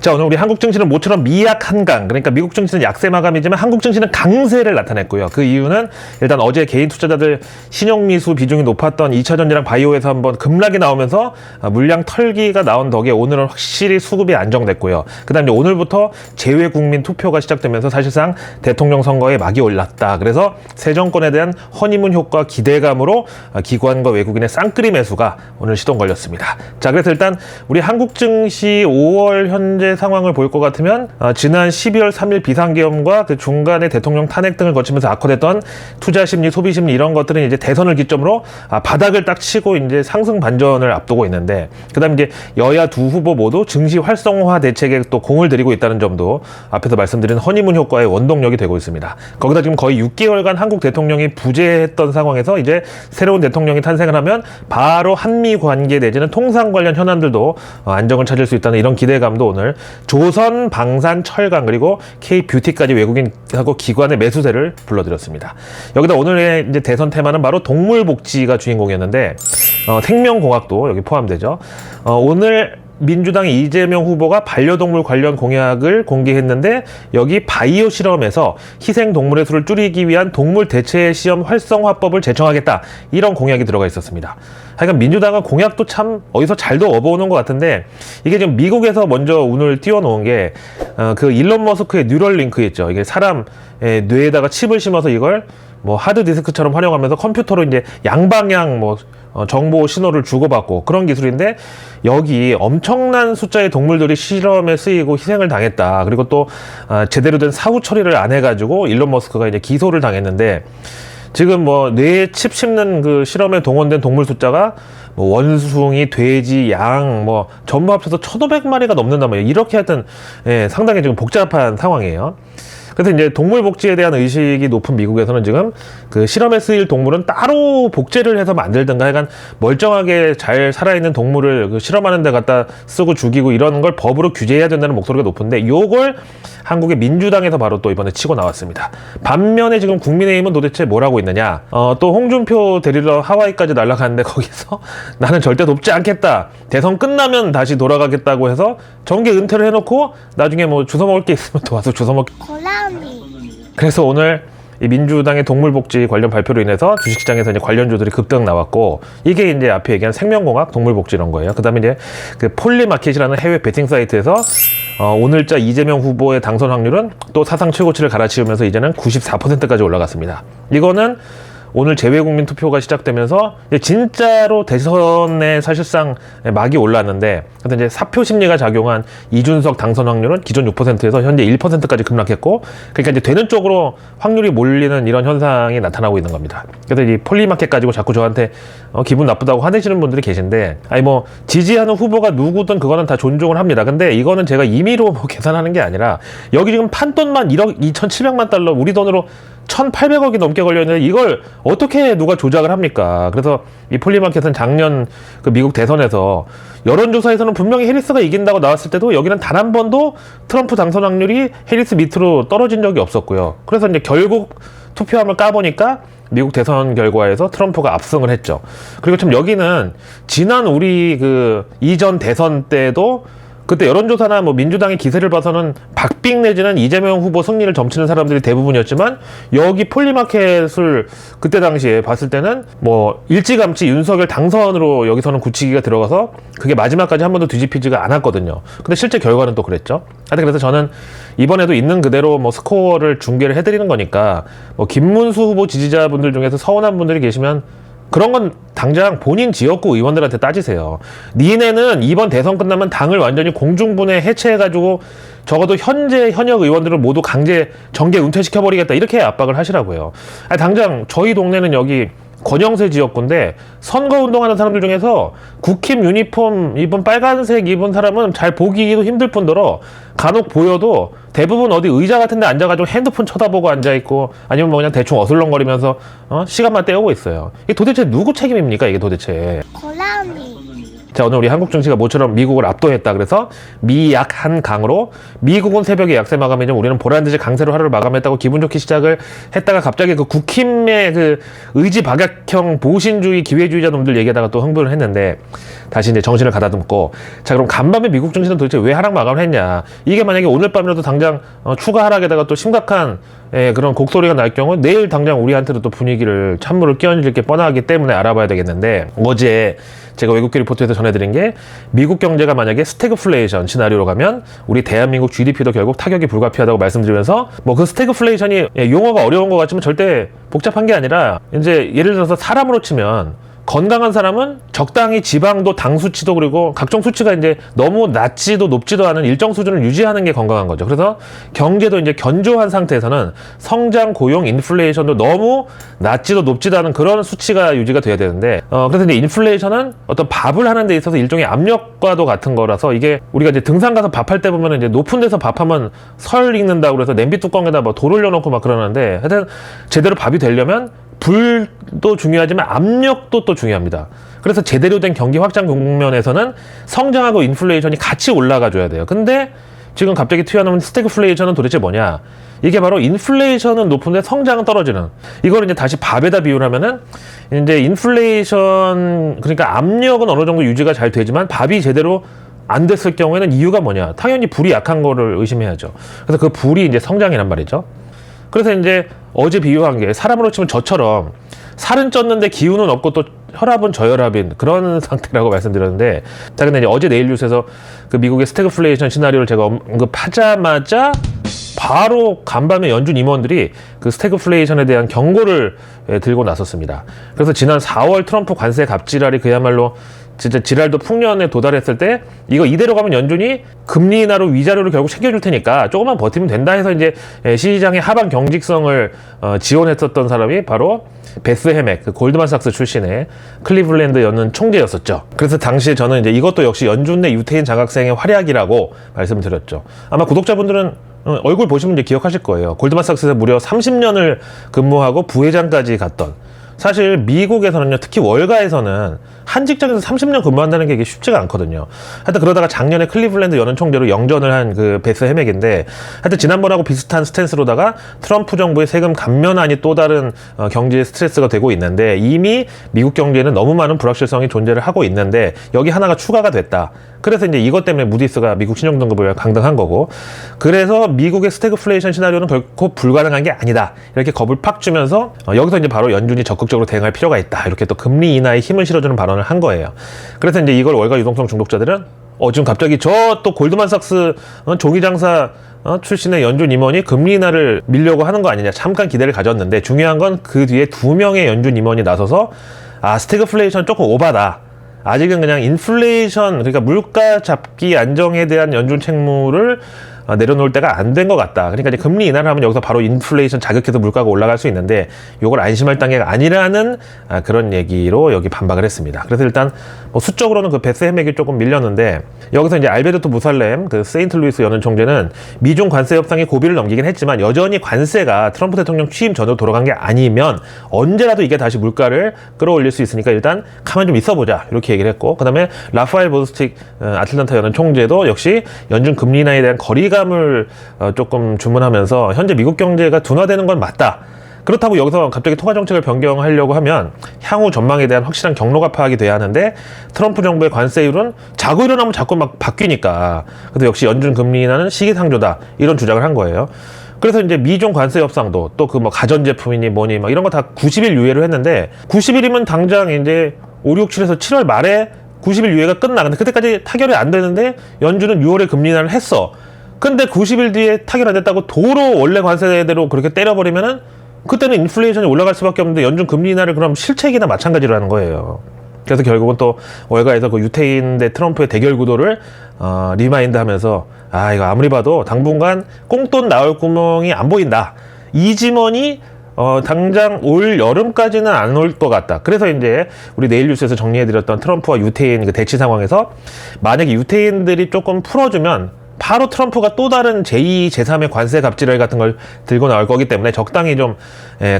자, 오늘 우리 한국 증시는 모처럼 미약 한강, 그러니까 미국 증시는 약세 마감이지만 한국 증시는 강세를 나타냈고요. 그 이유는 일단 어제 개인 투자자들 신용미수 비중이 높았던 2차전지랑 바이오에서 한번 급락이 나오면서 물량 털기가 나온 덕에 오늘은 확실히 수급이 안정됐고요. 그 다음에 오늘부터 재외국민 투표가 시작되면서 사실상 대통령 선거에 막이 올랐다. 그래서 새 정권에 대한 허니문 효과 기대감으로 기관과 외국인의 쌍끌이 매수가 오늘 시동 걸렸습니다. 자, 그래서 일단 우리 한국 증시 5월 현재 상황을 볼 것 같으면 지난 12월 3일 비상계엄과 그 중간에 대통령 탄핵 등을 거치면서 악화됐던 투자심리, 소비심리 이런 것들은 이제 대선을 기점으로 바닥을 딱 치고 이제 상승 반전을 앞두고 있는데, 그다음에 이제 여야 두 후보 모두 증시 활성화 대책에 또 공을 들이고 있다는 점도 앞에서 말씀드린 허니문 효과의 원동력이 되고 있습니다. 거기다 지금 거의 6개월간 한국 대통령이 부재했던 상황에서 이제 새로운 대통령이 탄생을 하면 바로 한미 관계 내지는 통상 관련 현안들도 안정을 찾을 수 있다는 이런 기대감도 오늘 조선, 방산, 철강 그리고 K뷰티까지 외국인하고 기관의 매수세를 불러들였습니다. 여기다 오늘의 이제 대선 테마는 바로 동물복지가 주인공이었는데 생명공학도 여기 포함되죠. 오늘 민주당의 이재명 후보가 반려동물 관련 공약을 공개했는데 여기 바이오 실험에서 희생동물의 수를 줄이기 위한 동물 대체 시험 활성화법을 제정하겠다, 이런 공약이 들어가 있었습니다. 하여간 민주당은 공약도 참 어디서 잘도 얻어오는 것 같은데, 이게 지금 미국에서 먼저 운을 띄워놓은 게 그 일론 머스크의 뉴럴링크 있죠. 이게 사람 뇌에다가 칩을 심어서 이걸 뭐 하드디스크처럼 활용하면서 컴퓨터로 이제 양방향 정보 신호를 주고받고 그런 기술인데, 여기 엄청난 숫자의 동물들이 실험에 쓰이고 희생을 당했다. 그리고 또 제대로 된 사후 처리를 안 해가지고 일론 머스크가 이제 기소를 당했는데, 지금 뇌에 칩 심는 그 실험에 동원된 동물 숫자가 원숭이, 돼지, 양 전부 합쳐서 1,500마리가 넘는단 말이에요. 이렇게 하여튼 상당히 지금 복잡한 상황이에요. 그래서 이제 동물 복지에 대한 의식이 높은 미국에서는 지금 그 실험에 쓰일 동물은 따로 복제를 해서 만들든가, 하여간 멀쩡하게 잘 살아있는 동물을 그 실험하는 데 갖다 쓰고 죽이고 이런 걸 법으로 규제해야 된다는 목소리가 높은데, 요걸 한국의 민주당에서 바로 또 이번에 치고 나왔습니다. 반면에 지금 국민의힘은 도대체 뭘 하고 있느냐. 또 홍준표 데리러 하와이까지 날아갔는데 거기서 나는 절대 돕지 않겠다, 대선 끝나면 다시 돌아가겠다고 해서 정계 은퇴를 해놓고 나중에 주워 먹을 게 있으면 또 와서 주워 먹기. 그래서 오늘 이 민주당의 동물복지 관련 발표로 인해서 주식시장에서 이제 관련주들이 급등 나왔고, 이게 이제 앞에 얘기한 생명공학, 동물복지 이런 거예요. 그 다음에 이제 그 폴리마켓이라는 해외 베팅 사이트에서 오늘자 이재명 후보의 당선 확률은 또 사상 최고치를 갈아치우면서 이제는 94%까지 올라갔습니다. 이거는 오늘 재외국민 투표가 시작되면서 진짜로 대선에 사실상 막이 올랐는데, 근데 이제 사표 심리가 작용한 이준석 당선 확률은 기존 6%에서 현재 1%까지 급락했고, 그러니까 이제 되는 쪽으로 확률이 몰리는 이런 현상이 나타나고 있는 겁니다. 그래서 이 폴리마켓 가지고 자꾸 저한테 기분 나쁘다고 화내시는 분들이 계신데, 지지하는 후보가 누구든 그거는 다 존중을 합니다. 근데 이거는 제가 임의로 계산하는 게 아니라, 여기 지금 판돈만 1억 2,700만 달러, 우리 돈으로 1,800억이 넘게 걸려있는데 이걸 어떻게 누가 조작을 합니까? 그래서 이 폴리마켓은 작년 그 미국 대선에서 여론조사에서는 분명히 해리스가 이긴다고 나왔을 때도 여기는 단 한 번도 트럼프 당선 확률이 해리스 밑으로 떨어진 적이 없었고요. 그래서 이제 결국 투표함을 까보니까 미국 대선 결과에서 트럼프가 압승을 했죠. 그리고 참 여기는 지난 우리 그 이전 대선 때도 그때 여론조사나 민주당의 기세를 봐서는 박빙 내지는 이재명 후보 승리를 점치는 사람들이 대부분이었지만, 여기 폴리마켓을 그때 당시에 봤을 때는 일찌감치 윤석열 당선으로 여기서는 굳히기가 들어가서 그게 마지막까지 한 번도 뒤집히지가 않았거든요. 근데 실제 결과는 또 그랬죠. 하여튼 그래서 저는 이번에도 있는 그대로 스코어를 중계를 해드리는 거니까, 김문수 후보 지지자분들 중에서 서운한 분들이 계시면 그런 건 당장 본인 지역구 의원들한테 따지세요. 니네는 이번 대선 끝나면 당을 완전히 공중분해 해체해가지고 적어도 현역 의원들을 모두 강제 정계 은퇴시켜버리겠다, 이렇게 압박을 하시라고요. 당장 저희 동네는 여기 권영세 지역구인데 선거운동하는 사람들 중에서 국힘 유니폼 입은 빨간색 입은 사람은 잘 보기도 힘들 뿐더러 간혹 보여도 대부분 어디 의자 같은 데 앉아가지고 핸드폰 쳐다보고 앉아있고, 아니면 그냥 대충 어슬렁거리면서 시간만 때우고 있어요. 이게 도대체 누구 책임입니까, 이게 도대체. 자, 오늘 우리 한국 증시가 모처럼 미국을 압도했다. 그래서 미약 한강으로 미국은 새벽에 약세 마감이지만 우리는 보란듯이 강세로 하루를 마감했다고 기분 좋게 시작을 했다가 갑자기 그 국힘의 그 의지 박약형 보신주의 기회주의자 놈들 얘기하다가 또 흥분을 했는데 다시 이제 정신을 가다듬고, 자, 그럼 간밤에 미국 증시는 도대체 왜 하락 마감을 했냐? 이게 만약에 오늘 밤이라도 당장 추가 하락에다가 또 심각한 그런 곡소리가 날 경우 내일 당장 우리한테도 또 분위기를 찬물을 끼얹을 게 뻔하기 때문에 알아봐야 되겠는데, 어제 제가 외국계 리포트에서 전해드린 게 미국 경제가 만약에 스태그플레이션 시나리오로 가면 우리 대한민국 GDP도 결국 타격이 불가피하다고 말씀드리면서, 뭐 그 스태그플레이션이 용어가 어려운 것 같지만 절대 복잡한 게 아니라, 이제 예를 들어서 사람으로 치면 건강한 사람은 적당히 지방도 당 수치도 그리고 각종 수치가 이제 너무 낮지도 높지도 않은 일정 수준을 유지하는 게 건강한 거죠. 그래서 경제도 이제 견조한 상태에서는 성장, 고용, 인플레이션도 너무 낮지도 높지도 않은 그런 수치가 유지가 돼야 되는데, 그래서 이제 인플레이션은 어떤 밥을 하는 데 있어서 일종의 압력과도 같은 거라서, 이게 우리가 이제 등산 가서 밥할 때 보면 이제 높은 데서 밥하면 설 익는다고 그래서 냄비 뚜껑에다 뭐 돌 올려놓고 막 그러는데, 하여튼 제대로 밥이 되려면 불도 중요하지만 압력도 또 중요합니다. 그래서 제대로 된 경기 확장 국면에서는 성장하고 인플레이션이 같이 올라가 줘야 돼요. 근데 지금 갑자기 튀어나온 스태그플레이션은 도대체 뭐냐? 이게 바로 인플레이션은 높은데 성장은 떨어지는, 이걸 이제 다시 밥에다 비유하면은 이제 인플레이션, 그러니까 압력은 어느 정도 유지가 잘 되지만 밥이 제대로 안 됐을 경우에는 이유가 뭐냐? 당연히 불이 약한 거를 의심해야죠. 그래서 그 불이 이제 성장이란 말이죠. 그래서 이제 어제 비유한 게 사람으로 치면 저처럼 살은 쪘는데 기운은 없고 또 혈압은 저혈압인 그런 상태라고 말씀드렸는데, 자, 근데 이제 어제 내일 뉴스에서 그 미국의 스태그플레이션 시나리오를 제가 언급하자마자 바로 간밤에 연준 임원들이 그 스태그플레이션에 대한 경고를 들고 나섰습니다. 그래서 지난 4월 트럼프 관세 갑질알이 그야말로 진짜 지랄도 풍년에 도달했을 때, 이거 이대로 가면 연준이 금리 인하로 위자료를 결국 챙겨줄 테니까 조금만 버티면 된다 해서 이제 시장의 하방 경직성을 지원했었던 사람이 바로 베스 해맥, 그 골드만삭스 출신의 클리블랜드 연은 총재였었죠. 그래서 당시에 저는 이제 이것도 역시 연준 내 유태인 장학생의 활약이라고 말씀드렸죠. 아마 구독자분들은 얼굴 보시면 이제 기억하실 거예요. 골드만삭스에서 무려 30년을 근무하고 부회장까지 갔던, 사실 미국에서는요, 특히 월가에서는 한 직장에서 30년 근무한다는 게 이게 쉽지가 않거든요. 하여튼 그러다가 작년에 클리블랜드 연은 총재로 영전을 한 그 베스 해맥인데, 하여튼 지난번하고 비슷한 스탠스로다가 트럼프 정부의 세금 감면안이 또 다른 경제 스트레스가 되고 있는데, 이미 미국 경제는 너무 많은 불확실성이 존재를 하고 있는데 여기 하나가 추가가 됐다. 그래서 이제 이것 때문에 무디스가 미국 신용등급을 강등한 거고, 그래서 미국의 스태그플레이션 시나리오는 결코 불가능한 게 아니다, 이렇게 겁을 팍 주면서 여기서 이제 바로 연준이 적극적으로 대응할 필요가 있다, 이렇게 또 금리 인하에 힘을 실어주는 발언을 한 거예요. 그래서 이제 이걸 월가 유동성 중독자들은 지금 갑자기 저 또 골드만삭스 종이장사 출신의 연준 임원이 금리 인하를 밀려고 하는 거 아니냐, 잠깐 기대를 가졌는데, 중요한 건 그 뒤에 2명의 연준 임원이 나서서 스태그플레이션 조금 오바다, 아직은 그냥 인플레이션, 그러니까 물가 잡기 안정에 대한 연준 책무를 내려놓을 때가 안 된 것 같다. 그러니까 이제 금리 인하를 하면 여기서 바로 인플레이션 자극해서 물가가 올라갈 수 있는데 요걸 안심할 단계가 아니라는 그런 얘기로 여기 반박을 했습니다. 그래서 일단 뭐 수적으로는 그 베스 해맥이 조금 밀렸는데, 여기서 이제 알베르토 무살렘 그 세인트루이스 연은 총재는 미중 관세 협상에 고비를 넘기긴 했지만 여전히 관세가 트럼프 대통령 취임 전으로 돌아간 게 아니면 언제라도 이게 다시 물가를 끌어올릴 수 있으니까 일단 가만히 좀 있어보자, 이렇게 얘기를 했고, 그 다음에 라파엘 보스틱 아틀란타 연은 총재도 역시 연준 금리 인하에 대한 거리감을 조금 주문하면서 현재 미국 경제가 둔화되는 건 맞다, 그렇다고 여기서 갑자기 통화 정책을 변경하려고 하면 향후 전망에 대한 확실한 경로가 파악이 돼야 하는데, 트럼프 정부의 관세율은 자고 일어나면 자꾸 막 바뀌니까, 그래서 역시 연준 금리 인하는 시기상조다, 이런 주장을 한 거예요. 그래서 이제 미중 관세 협상도 또 그 뭐 가전제품이니 뭐니 막 이런 거 다 90일 유예를 했는데, 90일이면 당장 이제 5, 6, 7에서 7월 말에 90일 유예가 끝나. 근데 그때까지 타결이 안 되는데 연준은 6월에 금리 인하를 했어. 근데 90일 뒤에 타결 안 됐다고 도로 원래 관세대로 그렇게 때려버리면은 그때는 인플레이션이 올라갈 수밖에 없는데 연준 금리 인하를 그럼 실책이나 마찬가지로 하는 거예요. 그래서 결국은 또 월가에서 그 유태인 대 트럼프의 대결 구도를 리마인드 하면서, 이거 아무리 봐도 당분간 꽁돈 나올 구멍이 안 보인다, 이지먼이 당장 올 여름까지는 안 올 것 같다. 그래서 이제 우리 내일 뉴스에서 정리해드렸던 트럼프와 유태인 그 대치 상황에서 만약에 유태인들이 조금 풀어주면 바로 트럼프가 또 다른 제2, 제3의 관세 갑질을 같은 걸 들고 나올 거기 때문에 적당히 좀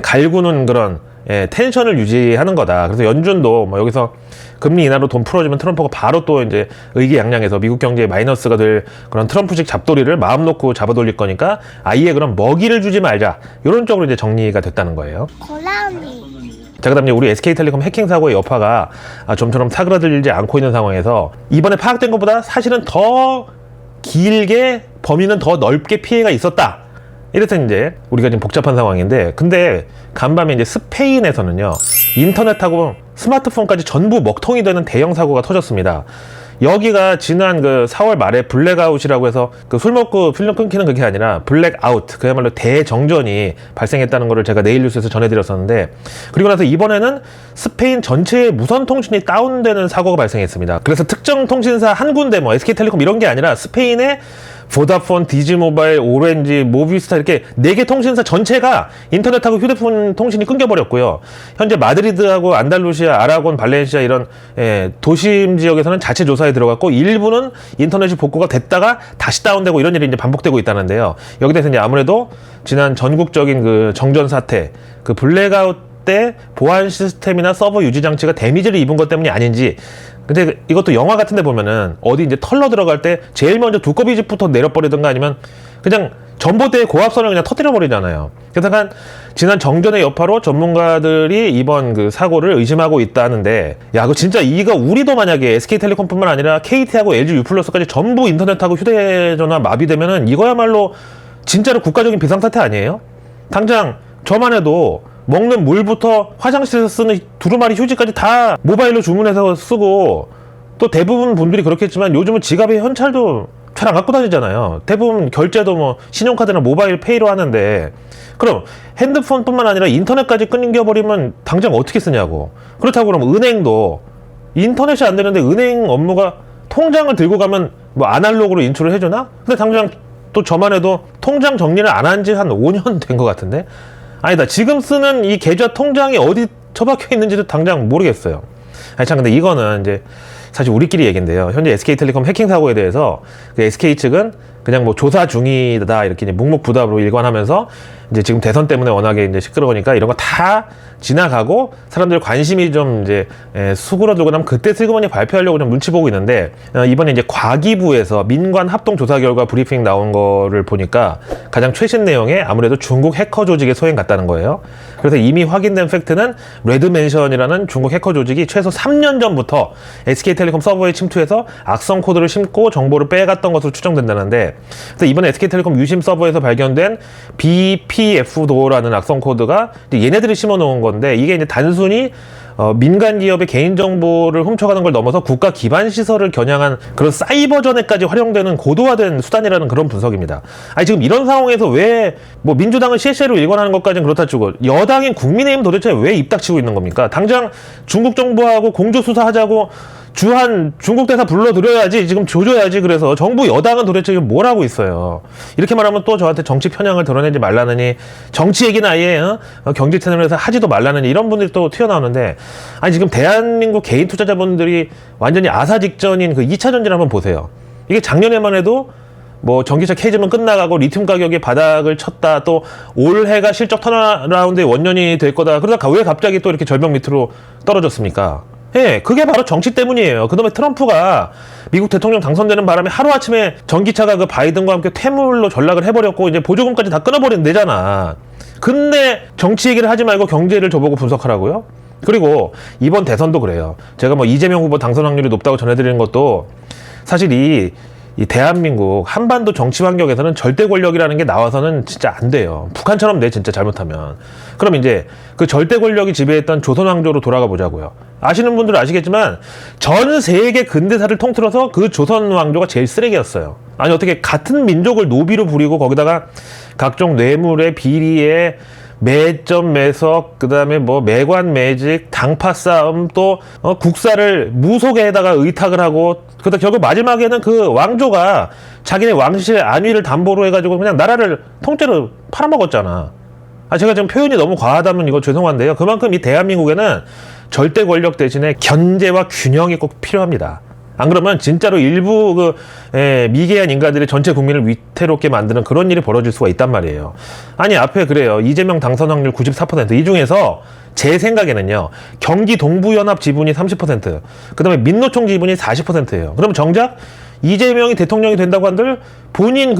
갈구는 그런 텐션을 유지하는 거다. 그래서 연준도 뭐 여기서 금리 인하로 돈 풀어주면 트럼프가 바로 또 이제 의기양양해서 미국 경제에 마이너스가 될 그런 트럼프식 잡돌이를 마음 놓고 잡아돌릴 거니까 아예 그럼 먹이를 주지 말자. 이런 쪽으로 이제 정리가 됐다는 거예요. 자, 그다음에 우리 SK텔레콤 해킹 사고의 여파가 좀처럼 사그라들지 않고 있는 상황에서 이번에 파악된 것보다 사실은 더 길게 범위는 더 넓게 피해가 있었다. 이래서 이제 우리가 지금 복잡한 상황인데, 근데 간밤에 이제 스페인에서는요, 인터넷하고 스마트폰까지 전부 먹통이 되는 대형 사고가 터졌습니다. 여기가 지난 그 4월 말에 블랙아웃이라고 해서 그 술 먹고 필름 끊기는 그게 아니라 블랙아웃, 그야말로 대정전이 발생했다는 거를 제가 내일 뉴스에서 전해드렸었는데, 그리고 나서 이번에는 스페인 전체의 무선 통신이 다운되는 사고가 발생했습니다. 그래서 특정 통신사 한 군데 뭐 SK텔레콤 이런 게 아니라 스페인의 보다폰, 디지모바일, 오렌지, 모비스타 이렇게 4개 통신사 전체가 인터넷하고 휴대폰 통신이 끊겨버렸고요. 현재 마드리드하고 안달루시아, 아라곤, 발렌시아 이런 도심 지역에서는 자체 조사에 들어갔고, 일부는 인터넷이 복구가 됐다가 다시 다운되고 이런 일이 이제 반복되고 있다는데요. 여기 대해서 이제 아무래도 지난 전국적인 그 정전 사태, 그 블랙아웃 때 보안 시스템이나 서버 유지 장치가 데미지를 입은 것 때문이 아닌지. 근데 이것도 영화 같은 데 보면은 어디 이제 털러 들어갈 때 제일 먼저 두꺼비 집부터 내려버리든가 아니면 그냥 전봇대의 고압선을 그냥 터뜨려 버리잖아요. 그래서 약간 지난 정전의 여파로 전문가들이 이번 그 사고를 의심하고 있다는데, 야, 그 진짜 이거 우리도 만약에 SK텔레콤뿐만 아니라 KT하고 LG U+까지 전부 인터넷하고 휴대전화 마비되면은 이거야말로 진짜로 국가적인 비상사태 아니에요? 당장 저만 해도 먹는 물부터 화장실에서 쓰는 두루마리 휴지까지 다 모바일로 주문해서 쓰고, 또 대부분 분들이 그렇겠지만 요즘은 지갑에 현찰도 잘 안 갖고 다니잖아요. 대부분 결제도 뭐 신용카드나 모바일 페이로 하는데, 그럼 핸드폰뿐만 아니라 인터넷까지 끊겨버리면 당장 어떻게 쓰냐고. 그렇다고 그러면 은행도 인터넷이 안 되는데 은행 업무가 통장을 들고 가면 뭐 아날로그로 인출을 해주나? 근데 당장 또 저만 해도 통장 정리를 안 한 지 한 5년 된 것 같은데, 아니다, 지금 쓰는 이 계좌 통장이 어디 처박혀 있는지도 당장 모르겠어요. 아니 참, 근데 이거는 이제 사실 우리끼리 얘기인데요. 현재 SK텔레콤 해킹 사고에 대해서 그 SK 측은 그냥 뭐 조사 중이다 이렇게 이제 묵묵부답으로 일관하면서, 이제 지금 대선 때문에 워낙에 이제 시끄러우니까 이런 거 다 지나가고 사람들 관심이 좀 이제 수그러들고 나면 그때 슬그머니 발표하려고 좀 눈치 보고 있는데, 이번에 이제 과기부에서 민관 합동 조사 결과 브리핑 나온 거를 보니까 가장 최신 내용에 아무래도 중국 해커 조직의 소행 같다는 거예요. 그래서 이미 확인된 팩트는 레드맨션이라는 중국 해커 조직이 최소 3년 전부터 SK텔레콤 서버에 침투해서 악성 코드를 심고 정보를 빼갔던 것으로 추정된다는데, 그래서 이번에 SK텔레콤 유심 서버에서 발견된 BPF-도어라는 악성 코드가 얘네들이 심어놓은 건데, 이게 이제 단순히 민간 기업의 개인정보를 훔쳐가는 걸 넘어서 국가 기반 시설을 겨냥한 그런 사이버전에까지 활용되는 고도화된 수단이라는 그런 분석입니다. 아니 지금 이런 상황에서 왜 뭐 민주당은 CC로 일관하는 것까지는 그렇다 치고 여당인 국민의힘 도대체 왜 입 닥치고 있는 겁니까? 당장 중국 정부하고 공조수사하자고 주한 중국 대사 불러들여야지, 지금 조져야지. 그래서 정부 여당은 도대체 지금 뭘 하고 있어요? 이렇게 말하면 또 저한테 정치 편향을 드러내지 말라느니, 정치 얘기는 아예 경제 채널에서 하지도 말라느니 이런 분들이 또 튀어나오는데, 아니 지금 대한민국 개인 투자자분들이 완전히 아사 직전인 그 2차 전지를 한번 보세요. 이게 작년에만 해도 뭐 전기차 캐즘은 끝나가고 리튬 가격이 바닥을 쳤다, 또 올해가 실적 턴어라운드의 원년이 될 거다, 그러다가 왜 갑자기 또 이렇게 절벽 밑으로 떨어졌습니까? 예, 그게 바로 정치 때문이에요. 그다음에 트럼프가 미국 대통령 당선되는 바람에 하루아침에 전기차가 그 바이든과 함께 퇴물로 전락을 해버렸고 이제 보조금까지 다 끊어버린 데잖아. 근데 정치 얘기를 하지 말고 경제를 저보고 분석하라고요? 그리고 이번 대선도 그래요. 제가 뭐 이재명 후보 당선 확률이 높다고 전해드리는 것도 사실 이 대한민국 한반도 정치 환경에서는 절대 권력이라는 게 나와서는 진짜 안 돼요. 북한처럼 돼, 진짜 잘못하면. 그럼 이제 그 절대 권력이 지배했던 조선 왕조로 돌아가 보자고요. 아시는 분들은 아시겠지만 전 세계 근대사를 통틀어서 그 조선 왕조가 제일 쓰레기였어요. 아니 어떻게 같은 민족을 노비로 부리고 거기다가 각종 뇌물의 비리에 매점 매석, 그 다음에 뭐 매관 매직, 당파 싸움, 또 국사를 무속에다가 의탁을 하고, 그러다 결국 마지막에는 그 왕조가 자기네 왕실 안위를 담보로 해가지고 그냥 나라를 통째로 팔아먹었잖아. 아, 제가 지금 표현이 너무 과하다면 이거 죄송한데요. 그만큼 이 대한민국에는 절대 권력 대신에 견제와 균형이 꼭 필요합니다. 안 그러면 진짜로 일부 미개한 인간들이 전체 국민을 위태롭게 만드는 그런 일이 벌어질 수가 있단 말이에요. 아니 앞에 그래요. 이재명 당선 확률 94%. 이 중에서 제 생각에는요. 경기 동부연합 지분이 30%, 그다음에 민노총 지분이 40%예요. 그럼 정작 이재명이 대통령이 된다고 한들 본인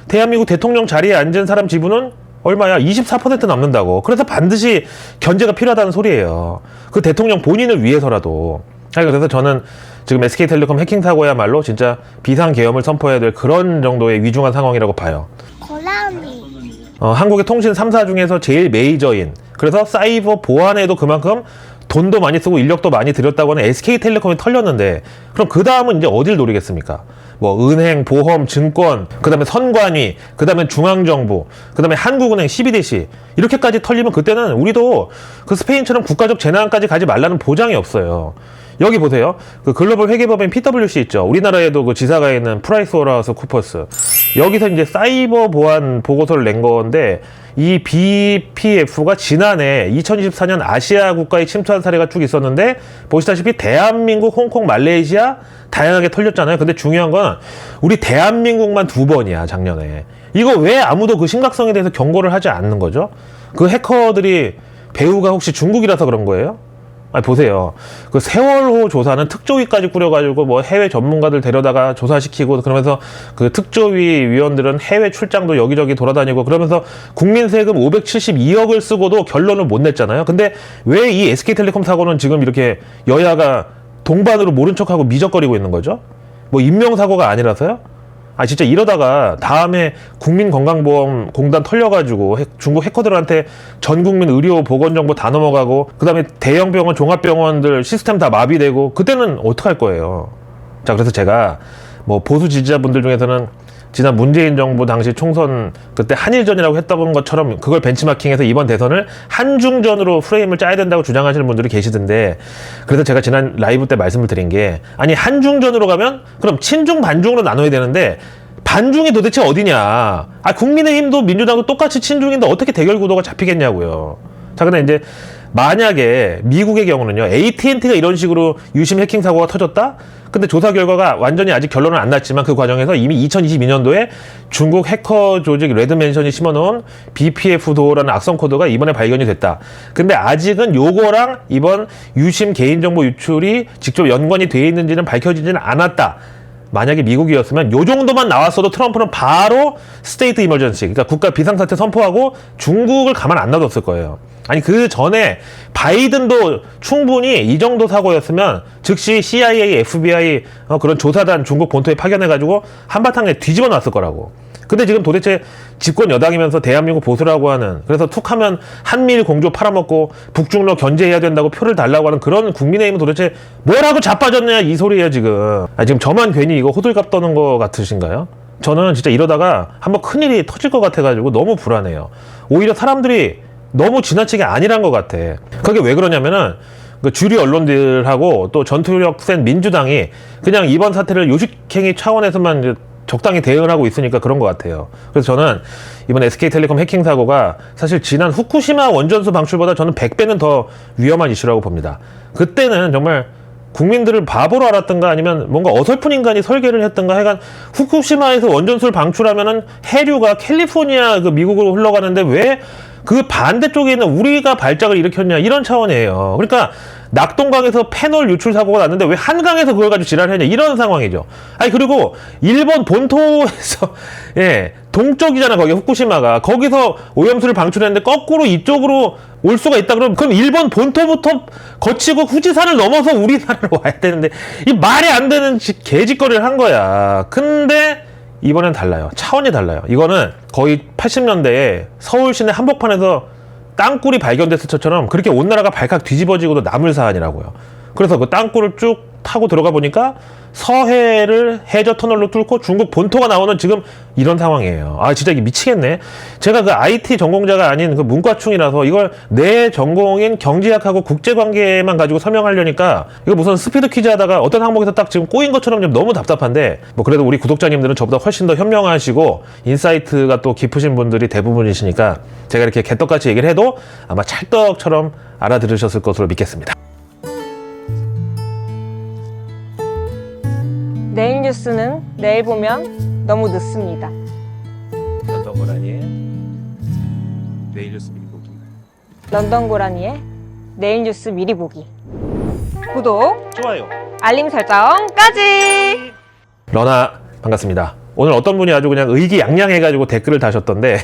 대한민국 대통령 자리에 앉은 사람 지분은 얼마야? 24% 남는다고. 그래서 반드시 견제가 필요하다는 소리예요. 그 대통령 본인을 위해서라도. 그래서 저는 지금 SK텔레콤 해킹 사고야말로 진짜 비상계엄을 선포해야 될 그런 정도의 위중한 상황이라고 봐요. 고라니. 한국의 통신 3사 중에서 제일 메이저인, 그래서 사이버 보안에도 그만큼 돈도 많이 쓰고 인력도 많이 들였다고 하는 SK텔레콤이 털렸는데, 그럼 그 다음은 이제 어딜 노리겠습니까? 뭐 은행, 보험, 증권, 그 다음에 선관위, 그 다음에 중앙정부, 그 다음에 한국은행, CBDC 이렇게까지 털리면 그때는 우리도 그 스페인처럼 국가적 재난까지 가지 말라는 보장이 없어요. 여기 보세요. 그 글로벌 회계법인 PwC 있죠. 우리나라에도 그 지사가 있는 프라이스워터하우스쿠퍼스. 여기서 이제 사이버 보안 보고서를 낸 건데, 이 BPF가 지난해 2024년 아시아 국가에 침투한 사례가 쭉 있었는데, 보시다시피 대한민국, 홍콩, 말레이시아 다양하게 털렸잖아요. 근데 중요한 건 우리 대한민국만 2번이야, 작년에. 이거 왜 아무도 그 심각성에 대해서 경고를 하지 않는 거죠? 그 해커들이 배우가 혹시 중국이라서 그런 거예요? 아니 보세요. 그 세월호 조사는 특조위까지 꾸려가지고 뭐 해외 전문가들 데려다가 조사시키고, 그러면서 그 특조위 위원들은 해외 출장도 여기저기 돌아다니고, 그러면서 국민 세금 572억을 쓰고도 결론을 못 냈잖아요. 근데 왜 이 SK텔레콤 사고는 지금 이렇게 여야가 동반으로 모른 척하고 미적거리고 있는 거죠? 뭐 인명사고가 아니라서요? 진짜 이러다가 다음에 국민건강보험공단 털려가지고 중국 해커들한테 전 국민 의료 보건정보 다 넘어가고, 그 다음에 대형 병원, 종합병원들 시스템 다 마비되고, 그때는 어떡할 거예요? 자, 그래서 제가 뭐 보수 지지자분들 중에서는 지난 문재인 정부 당시 총선 그때 한일전이라고 했던 것처럼 그걸 벤치마킹해서 이번 대선을 한중전으로 프레임을 짜야 된다고 주장하시는 분들이 계시던데, 그래서 제가 지난 라이브 때 말씀을 드린 게, 아니 한중전으로 가면 그럼 친중 반중으로 나눠야 되는데 반중이 도대체 어디냐? 국민의힘도 민주당도 똑같이 친중인데 어떻게 대결 구도가 잡히겠냐고요. 자, 근데 이제 만약에 미국의 경우는요, AT&T가 이런 식으로 유심 해킹 사고가 터졌다? 근데 조사 결과가 완전히 아직 결론은 안 났지만 그 과정에서 이미 2022년도에 중국 해커 조직 레드맨션이 심어놓은 BPF-도어라는 악성 코드가 이번에 발견이 됐다. 근데 아직은 요거랑 이번 유심 개인정보 유출이 직접 연관이 돼 있는지는 밝혀지지는 않았다. 만약에 미국이었으면 요 정도만 나왔어도 트럼프는 바로 스테이트 이머전시, 그러니까 국가 비상사태 선포하고 중국을 가만 안 놔뒀을 거예요. 아니 그 전에 바이든도 충분히 이 정도 사고였으면 즉시 CIA, FBI 그런 조사단 중국 본토에 파견해가지고 한바탕에 뒤집어 놨을 거라고. 근데 지금 도대체 집권 여당이면서 대한민국 보수라고 하는, 그래서 툭하면 한미일 공조 팔아먹고 북중러 견제해야 된다고 표를 달라고 하는 그런 국민의힘은 도대체 뭐라고 자빠졌냐 이 소리예요 지금. 지금 저만 괜히 이거 호들갑 떠는 거 같으신가요? 저는 진짜 이러다가 한번 큰일이 터질 것 같아가지고 너무 불안해요. 오히려 사람들이 너무 지나치게 안일한 것 같아. 그게 왜 그러냐면은 그 주류 언론들하고 또 전투력 센 민주당이 그냥 이번 사태를 요식행위 차원에서만 이제 적당히 대응을 하고 있으니까 그런 것 같아요. 그래서 저는 이번 SK텔레콤 해킹 사고가 사실 지난 후쿠시마 원전수 방출보다 저는 100배는 더 위험한 이슈라고 봅니다. 그때는 정말 국민들을 바보로 알았던가 아니면 뭔가 어설픈 인간이 설계를 했던가, 하여간 후쿠시마에서 원전수를 방출하면은 해류가 캘리포니아 그 미국으로 흘러가는데 왜 그 반대쪽에 있는 우리가 발작을 일으켰냐, 이런 차원이에요. 그러니까 낙동강에서 페놀 유출 사고가 났는데 왜 한강에서 그걸 가지고 지랄을 했냐, 이런 상황이죠. 그리고 일본 본토에서 동쪽이잖아 거기 후쿠시마가. 거기서 오염수를 방출했는데 거꾸로 이쪽으로 올 수가 있다 그러면, 그럼 일본 본토부터 거치고 후지산을 넘어서 우리나라로 와야 되는데, 이 말이 안 되는 개짓거리를 한 거야. 근데 이번엔 달라요. 차원이 달라요. 이거는 거의 80년대에 서울 시내 한복판에서 땅굴이 발견됐을 것처럼 그렇게 온 나라가 발칵 뒤집어지고도 남을 사안이라고요. 그래서 그 땅굴을 쭉 타고 들어가 보니까 서해를 해저 터널로 뚫고 중국 본토가 나오는 지금 이런 상황이에요. 진짜 이게 미치겠네. 제가 그 IT 전공자가 아닌 그 문과충이라서 이걸 내 전공인 경제학하고 국제관계만 가지고 설명하려니까 이거 무슨 스피드 퀴즈 하다가 어떤 항목에서 딱 지금 꼬인 것처럼 좀 너무 답답한데, 뭐 그래도 우리 구독자님들은 저보다 훨씬 더 현명하시고 인사이트가 또 깊으신 분들이 대부분이시니까 제가 이렇게 개떡같이 얘기를 해도 아마 찰떡처럼 알아들으셨을 것으로 믿겠습니다. 내일 뉴스는 내일 보면 너무 늦습니다. 런던 고라니의 내일 뉴스 미리 보기. 런던 고라니의 내일 뉴스 미리 보기. 구독, 좋아요. 알림 설정까지! 러나 반갑습니다. 오늘 어떤 분이 아주 그냥 의기양양해가지고 댓글을 다셨던데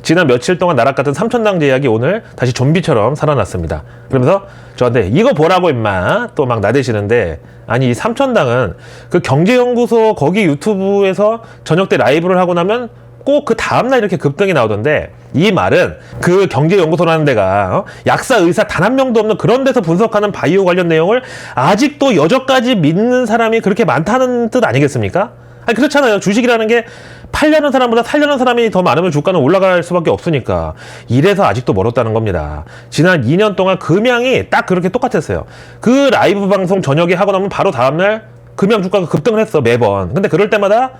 지난 며칠 동안 나락같은 삼천당 제약이 오늘 다시 좀비처럼 살아났습니다. 그러면서 저한테 이거 보라고 임마 또 막 나대시는데, 아니 이 삼천당은 그 경제연구소 거기 유튜브에서 저녁 때 라이브를 하고 나면 꼭 그 다음날 이렇게 급등이 나오던데, 이 말은 그 경제연구소라는 데가 약사 의사 단 한 명도 없는 그런 데서 분석하는 바이오 관련 내용을 아직도 여전까지 믿는 사람이 그렇게 많다는 뜻 아니겠습니까? 아니 그렇잖아요. 주식이라는 게 팔려는 사람보다 살려는 사람이 더 많으면 주가는 올라갈 수밖에 없으니까. 이래서 아직도 멀었다는 겁니다. 지난 2년 동안 금양이 딱 그렇게 똑같았어요. 그 라이브 방송 저녁에 하고 나면 바로 다음날 금양 주가가 급등을 했어, 매번. 근데 그럴 때마다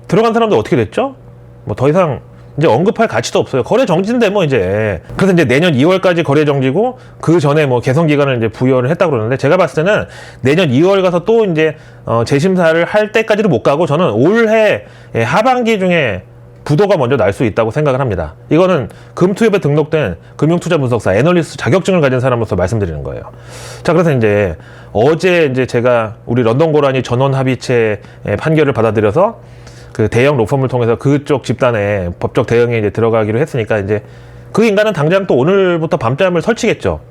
들어간 사람들 어떻게 됐죠? 뭐 더 이상 이제 언급할 가치도 없어요. 거래 정지인데 뭐 이제. 그래서 이제 내년 2월까지 거래 정지고 그 전에 뭐 개선 기간을 이제 부여를 했다고 그러는데, 제가 봤을 때는 내년 2월 가서 또 이제 재심사를 할 때까지도 못 가고, 저는 올해 하반기 중에 부도가 먼저 날 수 있다고 생각을 합니다. 이거는 금투협에 등록된 금융투자 분석사 애널리스트 자격증을 가진 사람으로서 말씀드리는 거예요. 자, 그래서 이제 어제 이제 제가 우리 런던 고라니 전원 합의체 판결을 받아들여서 그 대형 로펌을 통해서 그쪽 집단의 법적 대응에 이제 들어가기로 했으니까, 이제 그 인간은 당장 또 오늘부터 밤잠을 설치겠죠.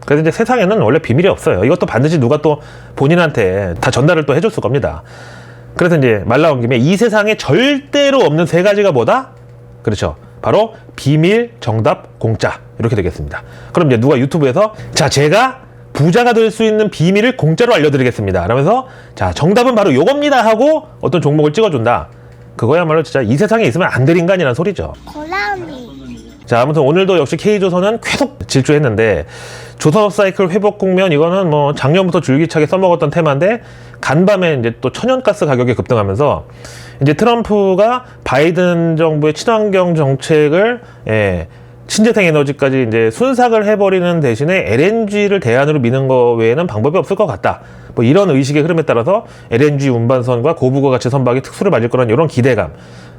그래서 이제 세상에는 원래 비밀이 없어요. 이것도 반드시 누가 또 본인한테 다 전달을 또 해줬을 겁니다. 그래서 이제 말 나온 김에 이 세상에 절대로 없는 세 가지가 뭐다? 그렇죠. 바로 비밀, 정답, 공짜. 이렇게 되겠습니다. 그럼 이제 누가 유튜브에서 자, 제가 부자가 될 수 있는 비밀을 공짜로 알려드리겠습니다. 그러면서 자, 정답은 바로 요겁니다 하고 어떤 종목을 찍어준다. 그거야말로 진짜 이 세상에 있으면 안 될 인간이라는 소리죠. 고라니. 자, 아무튼 오늘도 역시 K조선은 계속 질주했는데, 조선업 사이클 회복 국면, 이거는 뭐 작년부터 줄기차게 써먹었던 테마인데, 간밤에 이제 또 천연가스 가격이 급등하면서 이제 트럼프가 바이든 정부의 친환경 정책을 신재생 에너지까지 이제 순삭을 해버리는 대신에 LNG를 대안으로 미는 거 외에는 방법이 없을 것 같다. 뭐 이런 의식의 흐름에 따라서 LNG 운반선과 고부가 가치 선박이 특수를 맞을 거라는 이런 기대감.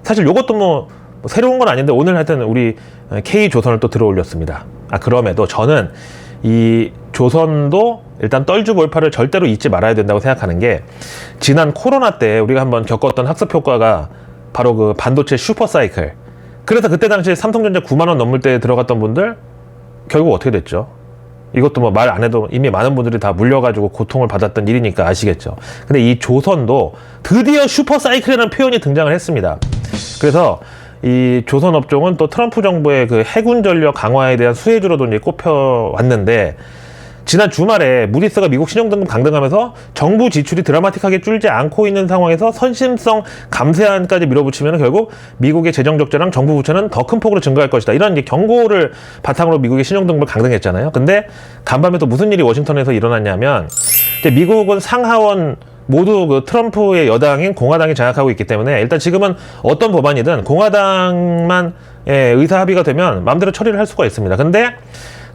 사실 이것도 뭐 새로운 건 아닌데 오늘 하여튼 우리 K조선을 또 들어 올렸습니다. 그럼에도 저는 이 조선도 일단 떨주몰파를 절대로 잊지 말아야 된다고 생각하는 게, 지난 코로나 때 우리가 한번 겪었던 학습 효과가 바로 그 반도체 슈퍼사이클. 그래서 그때 당시에 삼성전자 9만원 넘을 때 들어갔던 분들 결국 어떻게 됐죠? 이것도 뭐 말 안 해도 이미 많은 분들이 다 물려가지고 고통을 받았던 일이니까 아시겠죠? 근데 이 조선도 드디어 슈퍼사이클이라는 표현이 등장을 했습니다. 그래서 이 조선 업종은 또 트럼프 정부의 그 해군 전력 강화에 대한 수혜주로도 이제 꼽혀왔는데, 지난 주말에 무디스가 미국 신용등급 강등하면서 정부 지출이 드라마틱하게 줄지 않고 있는 상황에서 선심성 감세안까지 밀어붙이면 결국 미국의 재정 적자랑 정부 부채는 더 큰 폭으로 증가할 것이다. 이런 이제 경고를 바탕으로 미국의 신용등급을 강등했잖아요. 근데 간밤에 또 무슨 일이 워싱턴에서 일어났냐면, 이제 미국은 상하원 모두 그 트럼프의 여당인 공화당이 장악하고 있기 때문에 일단 지금은 어떤 법안이든 공화당만 의사 합의가 되면 마음대로 처리를 할 수가 있습니다. 근데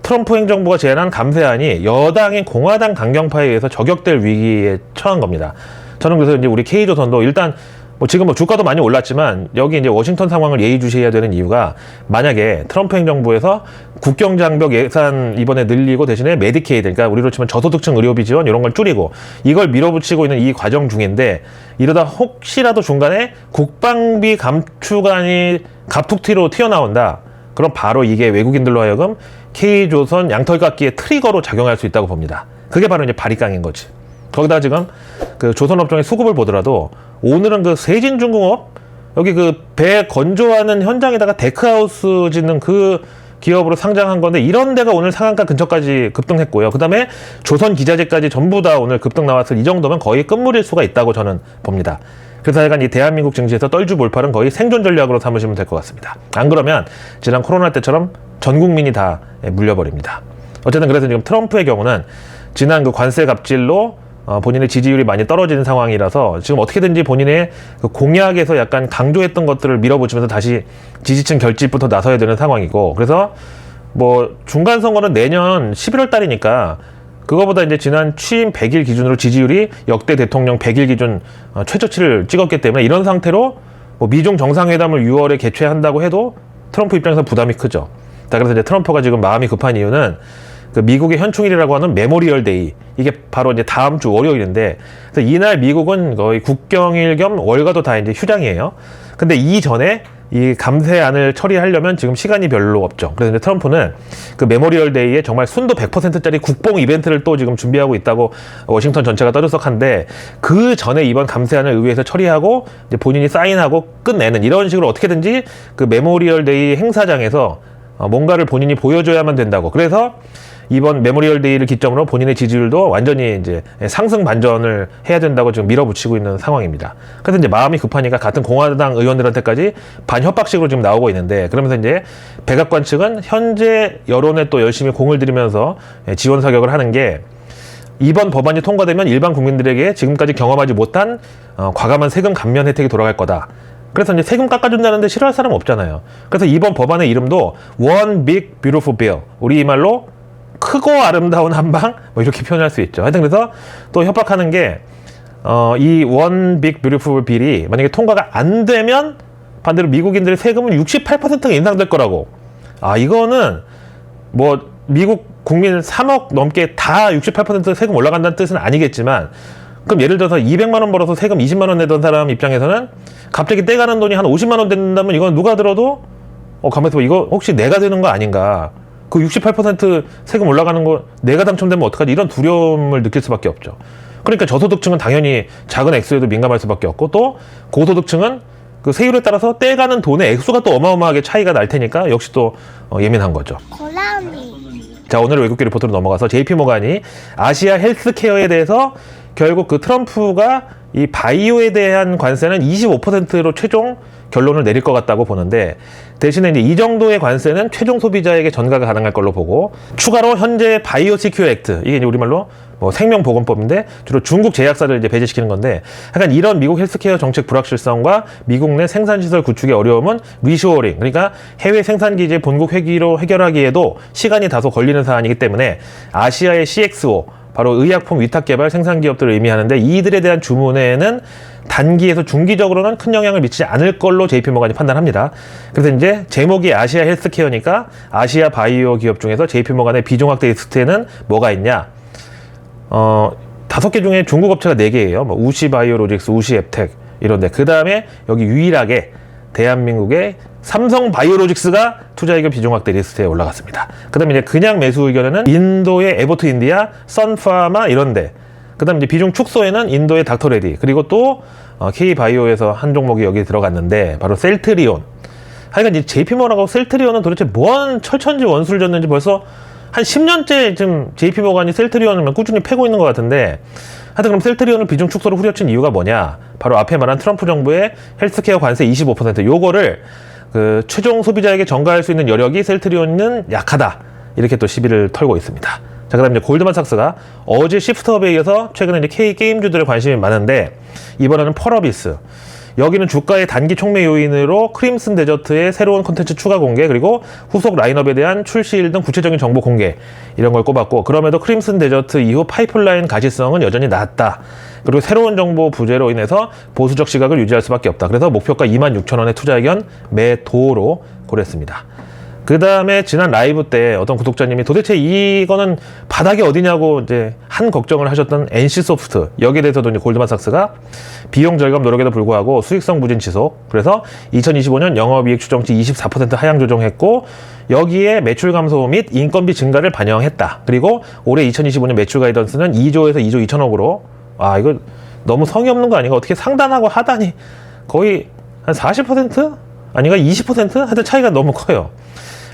트럼프 행정부가 제안한 감세안이 여당인 공화당 강경파에 의해서 저격될 위기에 처한 겁니다. 저는 그래서 이제 우리 K조선도 일단 뭐 지금 뭐 주가도 많이 올랐지만 여기 이제 워싱턴 상황을 예의주시해야 되는 이유가, 만약에 트럼프 행정부에서 국경장벽 예산 이번에 늘리고 대신에 메디케이드, 그러니까 우리로 치면 저소득층 의료비 지원 이런 걸 줄이고 이걸 밀어붙이고 있는 이 과정 중인데, 이러다 혹시라도 중간에 국방비 감축안이 갑툭튀로 튀어나온다. 그럼 바로 이게 외국인들로 하여금 K조선 양털깎기의 트리거로 작용할 수 있다고 봅니다. 그게 바로 이제 바리깡인 거지. 거기다 지금 그 조선업종의 수급을 보더라도 오늘은 그 세진중공업 여기 그 배 건조하는 현장에다가 데크하우스 짓는 그 기업으로 상장한 건데, 이런 데가 오늘 상한가 근처까지 급등했고요. 그 다음에 조선기자재까지 전부 다 오늘 급등 나왔을, 이 정도면 거의 끝물일 수가 있다고 저는 봅니다. 그래서 약간 이 대한민국 증시에서 떨주몰팔은 거의 생존 전략으로 삼으시면 될 것 같습니다. 안 그러면 지난 코로나 때처럼 전 국민이 다 물려버립니다. 어쨌든 그래서 지금 트럼프의 경우는 지난 그 관세 갑질로 본인의 지지율이 많이 떨어지는 상황이라서 지금 어떻게든지 본인의 그 공약에서 약간 강조했던 것들을 밀어붙이면서 다시 지지층 결집부터 나서야 되는 상황이고, 그래서 뭐 중간 선거는 내년 11월 달이니까 그거보다 이제 지난 취임 100일 기준으로 지지율이 역대 대통령 100일 기준 최저치를 찍었기 때문에 이런 상태로 뭐 미중 정상회담을 6월에 개최한다고 해도 트럼프 입장에서 부담이 크죠. 자, 그래서 이제 트럼프가 지금 마음이 급한 이유는 그 미국의 현충일이라고 하는 메모리얼 데이, 이게 바로 이제 다음 주 월요일인데, 그래서 이날 미국은 거의 국경일 겸 월가도 다 이제 휴장이에요. 근데 이전에 이 감세안을 처리하려면 지금 시간이 별로 없죠. 그래서 이제 트럼프는 그 메모리얼 데이에 정말 순도 100%짜리 국뽕 이벤트를 또 지금 준비하고 있다고 워싱턴 전체가 떠들썩한데, 그 전에 이번 감세안을 의회에서 처리하고 이제 본인이 사인하고 끝내는 이런 식으로 어떻게든지 그 메모리얼 데이 행사장에서 뭔가를 본인이 보여줘야만 된다고. 그래서 이번 메모리얼 데이를 기점으로 본인의 지지율도 완전히 이제 상승 반전을 해야 된다고 지금 밀어붙이고 있는 상황입니다. 그래서 이제 마음이 급하니까 같은 공화당 의원들한테까지 반협박식으로 지금 나오고 있는데, 그러면서 이제 백악관 측은 현재 여론에 또 열심히 공을 들이면서 지원 사격을 하는 게, 이번 법안이 통과되면 일반 국민들에게 지금까지 경험하지 못한 과감한 세금 감면 혜택이 돌아갈 거다. 그래서 이제 세금 깎아준다는데 싫어할 사람 없잖아요. 그래서 이번 법안의 이름도 One Big Beautiful Bill, 우리 말로 크고 아름다운 한방, 뭐 이렇게 표현할 수 있죠. 하여튼 그래서 또 협박하는 게, 이 One Big Beautiful Bill이 만약에 통과가 안 되면 반대로 미국인들의 세금은 68%가 인상될 거라고. 아, 이거는 뭐 미국 국민 3억 넘게 다 68% 세금 올라간다는 뜻은 아니겠지만, 그럼 예를 들어서 200만 원 벌어서 세금 20만 원 내던 사람 입장에서는 갑자기 떼가는 돈이 한 50만 원 된다면 이건 누가 들어도 가만있어 봐, 이거 혹시 내가 되는 거 아닌가, 그 68% 세금 올라가는 거 내가 당첨되면 어떡하지, 이런 두려움을 느낄 수밖에 없죠. 그러니까 저소득층은 당연히 작은 액수에도 민감할 수밖에 없고, 또 고소득층은 그 세율에 따라서 떼가는 돈의 액수가 또 어마어마하게 차이가 날 테니까 역시 또 예민한 거죠. 자, 오늘 외국계 리포트로 넘어가서 JP모간이 아시아 헬스케어에 대해서 결국 그 트럼프가 이 바이오에 대한 관세는 25%로 최종 결론을 내릴 것 같다고 보는데, 대신에 이제 이 정도의 관세는 최종 소비자에게 전가가 가능할 걸로 보고, 추가로 현재 바이오 시큐어 액트, 이게 이제 우리말로 뭐 생명보건법인데 주로 중국 제약사를 이제 배제시키는 건데, 약간 이런 미국 헬스케어 정책 불확실성과 미국 내 생산시설 구축의 어려움은 리쇼어링, 그러니까 해외 생산기지의 본국 회귀로 해결하기에도 시간이 다소 걸리는 사안이기 때문에 아시아의 CXO, 바로 의약품 위탁개발 생산기업들을 의미하는데, 이들에 대한 주문에는 단기에서 중기적으로는 큰 영향을 미치지 않을 걸로 JP모간이 판단합니다. 그래서 이제 제목이 아시아 헬스케어니까 아시아 바이오 기업 중에서 JP모간의 비종합 리스트에는 뭐가 있냐, 5개 중에 중국 업체가 4개예요. 뭐 우시바이오로직스, 우시앱텍 이런데, 그 다음에 여기 유일하게 대한민국의 삼성바이오로직스가 투자의견 비종합대 리스트에 올라갔습니다. 그 다음에 이제 그냥 매수 의견에는 인도의 에보트 인디아, 선파마 이런데, 그 다음에 이제 비중 축소에는 인도의 닥터레디, 그리고 또 K바이오에서 한 종목이 여기 들어갔는데 바로 셀트리온. 하여간 이 JP모간하고 셀트리온은 도대체 뭔 철천지 원수를 졌는지 벌써 한 10년째 지금 JP모간이 셀트리온을 꾸준히 패고 있는 것 같은데, 하여튼 그럼 셀트리온을 비중 축소로 후려친 이유가 뭐냐, 바로 앞에 말한 트럼프 정부의 헬스케어 관세 25%, 요거를 그 최종 소비자에게 전가할 수 있는 여력이 셀트리온은 약하다, 이렇게 또 시비를 털고 있습니다. 자, 그 다음에 이제 골드만삭스가 어제 시프트업에 이어서 최근에 이제 K게임주들의 관심이 많은데, 이번에는 펄어비스, 여기는 주가의 단기 촉매 요인으로 크림슨 데저트의 새로운 콘텐츠 추가 공개, 그리고 후속 라인업에 대한 출시일 등 구체적인 정보 공개, 이런 걸 꼽았고, 그럼에도 크림슨 데저트 이후 파이프라인 가시성은 여전히 낮다. 그리고 새로운 정보 부재로 인해서 보수적 시각을 유지할 수밖에 없다. 그래서 목표가 26,000원의 투자 의견 매도로 고렸습니다. 그 다음에 지난 라이브 때 어떤 구독자님이 도대체 이거는 바닥이 어디냐고 이제 한 걱정을 하셨던 NC소프트, 여기에 대해서도 이제 골드만삭스가 비용 절감 노력에도 불구하고 수익성 부진 지속, 그래서 2025년 영업이익 추정치 24% 하향 조정했고, 여기에 매출 감소 및 인건비 증가를 반영했다. 그리고 올해 2025년 매출 가이던스는 2조에서 2조 2천억으로, 아, 이거 너무 성의 없는 거 아닌가? 어떻게 상단하고 하단이 거의 한 40%? 아닌가? 20%? 하여튼 차이가 너무 커요.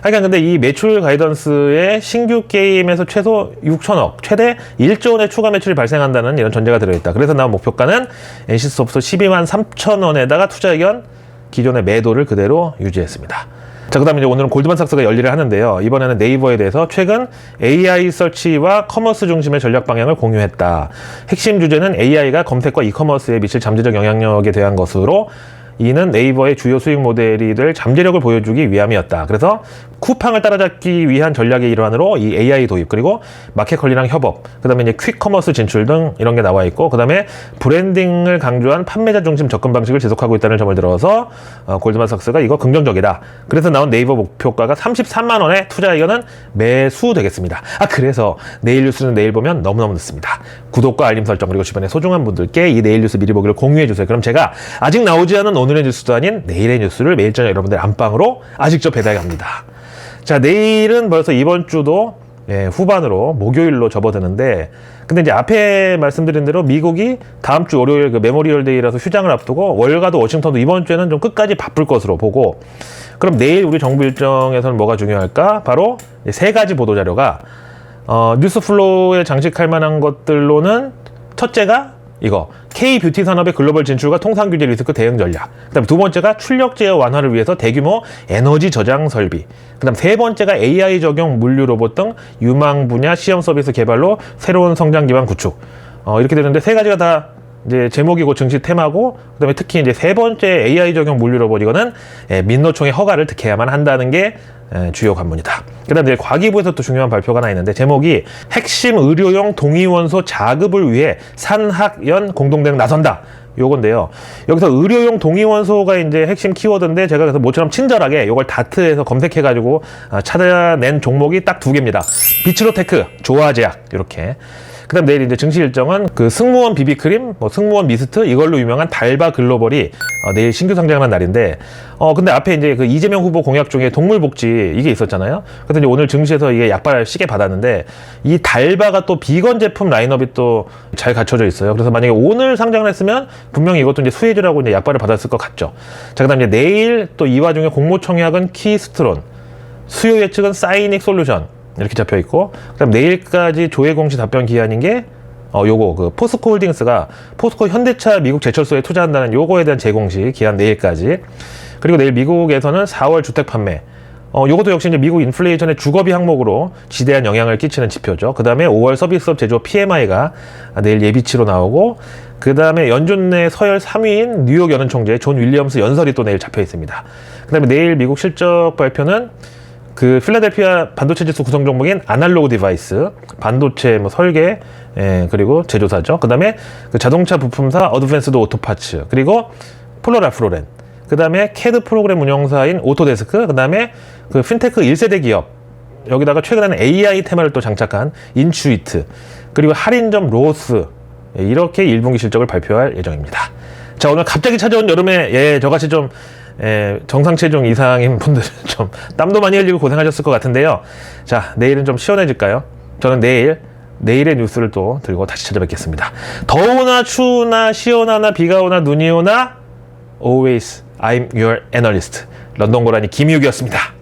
하여간 근데 이 매출 가이던스에 신규 게임에서 최소 6천억, 최대 1조 원의 추가 매출이 발생한다는 이런 전제가 들어있다. 그래서 나온 목표가는 NC소프트 12만 3천 원에다가 투자 의견 기존의 매도를 그대로 유지했습니다. 자, 그 다음에 이제 오늘은 골드만삭스가 열일을 하는데요. 이번에는 네이버에 대해서 최근 AI 서치와 커머스 중심의 전략 방향을 공유했다. 핵심 주제는 AI가 검색과 이커머스에 미칠 잠재적 영향력에 대한 것으로, 이는 네이버의 주요 수익 모델이 될 잠재력을 보여주기 위함이었다. 그래서 쿠팡을 따라잡기 위한 전략의 일환으로 이 AI 도입, 그리고 마켓컬리랑 협업, 그 다음에 이제 퀵커머스 진출 등 이런 게 나와 있고, 그 다음에 브랜딩을 강조한 판매자 중심 접근 방식을 지속하고 있다는 점을 들어서 골드만삭스가 이거 긍정적이다. 그래서 나온 네이버 목표가가 33만 원에 투자 의견은 매수 되겠습니다. 그래서 내일 뉴스는 내일 보면 너무너무 늦습니다. 구독과 알림 설정, 그리고 주변에 소중한 분들께 이 내일 뉴스 미리 보기를 공유해 주세요. 그럼 제가 아직 나오지 않은 오늘의 뉴스도 아닌 내일의 뉴스를 매일 저녁 여러분들 안방으로 직접 배달해 갑니다. 자, 내일은 벌써 이번 주도 후반으로 목요일로 접어드는데, 근데 이제 앞에 말씀드린 대로 미국이 다음 주 월요일 그 메모리얼 데이라서 휴장을 앞두고 월가도 워싱턴도 이번 주에는 좀 끝까지 바쁠 것으로 보고, 그럼 내일 우리 정부 일정에서는 뭐가 중요할까? 바로 세 가지 보도 자료가 뉴스 플로우에 장식할 만한 것들로는 첫째가 이거 K-뷰티 산업의 글로벌 진출과 통상 규제 리스크 대응 전략. 그다음 두 번째가 출력 제어 완화를 위해서 대규모 에너지 저장 설비. 그다음 세 번째가 AI 적용 물류 로봇 등 유망 분야 시험 서비스 개발로 새로운 성장 기반 구축. 이렇게 되는데 세 가지가 다 이제 제목이고 증시 테마고, 그다음에 특히 이제 세 번째 AI 적용 물류 로봇, 이거는 민노총의 허가를 득해야만 한다는 게 주요 관문이다. 그다음 이제 과기부에서 또 중요한 발표가 하나 있는데, 제목이 핵심 의료용 동위원소 자급을 위해 산학연 공동대응 나선다. 요건데요. 여기서 의료용 동위원소가 이제 핵심 키워드인데, 제가 그래서 모처럼 친절하게 요걸 다트에서 검색해가지고 찾아낸 종목이 딱 두 개입니다. 비츠로테크, 조화제약, 이렇게. 그 다음 내일 이제 증시 일정은 그 승무원 비비크림, 승무원 미스트, 이걸로 유명한 달바 글로벌이 내일 신규 상장하는 날인데, 근데 앞에 이제 그 이재명 후보 공약 중에 동물복지 이게 있었잖아요. 그래서 이제 오늘 증시에서 이게 약발 시게 받았는데, 이 달바가 또 비건 제품 라인업이 또 잘 갖춰져 있어요. 그래서 만약에 오늘 상장을 했으면 분명히 이것도 이제 수혜주라고 이제 약발을 받았을 것 같죠. 자, 그 다음 이제 내일 또 이 와중에 공모청약은 키스트론, 수요 예측은 사이닉 솔루션, 이렇게 잡혀 있고, 그다음 내일까지 조회 공시 답변 기한인 게 요거 그 포스코 홀딩스가 포스코 현대차 미국 제철소에 투자한다는 요거에 대한 재공시 기한 내일까지. 그리고 내일 미국에서는 4월 주택 판매, 요것도 역시 이제 미국 인플레이션의 주거비 항목으로 지대한 영향을 끼치는 지표죠. 그 다음에 5월 서비스업 제조업 PMI가 내일 예비치로 나오고, 그 다음에 연준 내 서열 3위인 뉴욕 연은 총재 존 윌리엄스 연설이 또 내일 잡혀 있습니다. 그 다음에 내일 미국 실적 발표는 그 필라델피아 반도체 지수 구성 종목인 아날로그 디바이스, 반도체 설계, 그리고 제조사죠. 그 다음에 그 자동차 부품사 어드밴스드 오토파츠, 그리고 폴라라 프로렌, 그 다음에 캐드 프로그램 운영사인 오토데스크, 그 다음에 그 핀테크 1세대 기업, 여기다가 최근에는 AI 테마를 또 장착한 인추이트, 그리고 할인점 로스, 이렇게 1분기 실적을 발표할 예정입니다. 자, 오늘 갑자기 찾아온 여름에 저같이 좀 정상 체중 이상인 분들은 좀 땀도 많이 흘리고 고생하셨을 것 같은데요. 자, 내일은 좀 시원해질까요? 저는 내일의 뉴스를 또 들고 다시 찾아뵙겠습니다. 더우나 추우나 시원하나 비가 오나 눈이 오나 Always I'm your analyst. 런던 고라니 김희욱이었습니다.